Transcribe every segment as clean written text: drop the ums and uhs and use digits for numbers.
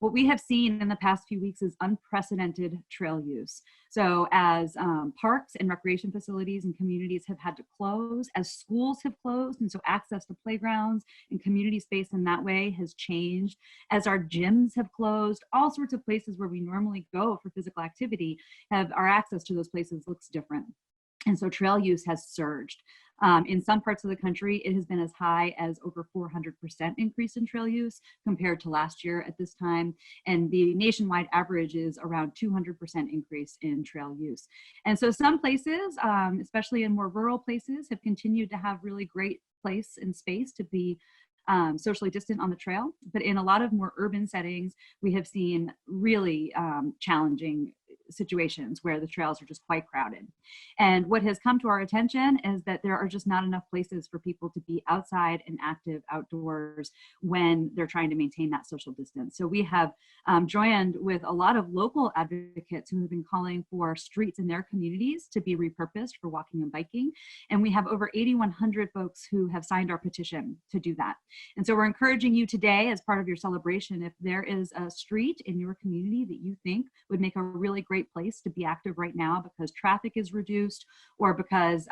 what we have seen in the past few weeks is unprecedented trail use. So as parks and recreation facilities and communities have had to close, as schools have closed, and so access to playgrounds and community space in that way has changed, as our gyms have closed, all sorts of places where we normally go for physical activity, our access to those places looks different. And so trail use has surged. In some parts of the country, it has been as high as over 400% increase in trail use compared to last year at this time. And the nationwide average is around 200% increase in trail use. And so some places, especially in more rural places, have continued to have really great place and space to be socially distant on the trail. But in a lot of more urban settings, we have seen really challenging situations where the trails are just quite crowded. And what has come to our attention is that there are just not enough places for people to be outside and active outdoors when they're trying to maintain that social distance. So we have joined with a lot of local advocates who have been calling for streets in their communities to be repurposed for walking and biking. And we have over 8,100 folks who have signed our petition to do that. And so we're encouraging you today, as part of your celebration, if there is a street in your community that you think would make a really great place to be active right now because traffic is reduced, or because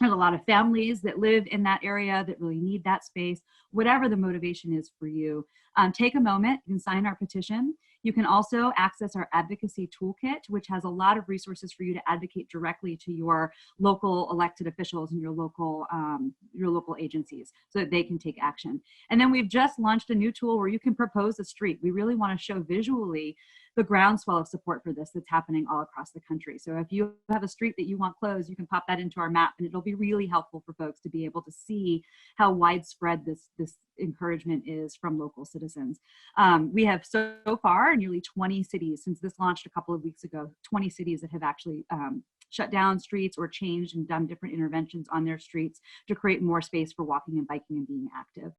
there's a lot of families that live in that area that really need that space, whatever the motivation is for you, take a moment and sign our petition. You can also access our advocacy toolkit, which has a lot of resources for you to advocate directly to your local elected officials and your local agencies so that they can take action. And then we've just launched a new tool where you can propose a street. We really want to show visually the groundswell of support for this that's happening all across the country. So if you have a street that you want closed, you can pop that into our map, and it'll be really helpful for folks to be able to see how widespread this encouragement is from local citizens. We have so far nearly 20 cities, since this launched a couple of weeks ago, 20 cities that have actually shut down streets or changed and done different interventions on their streets to create more space for walking and biking and being active.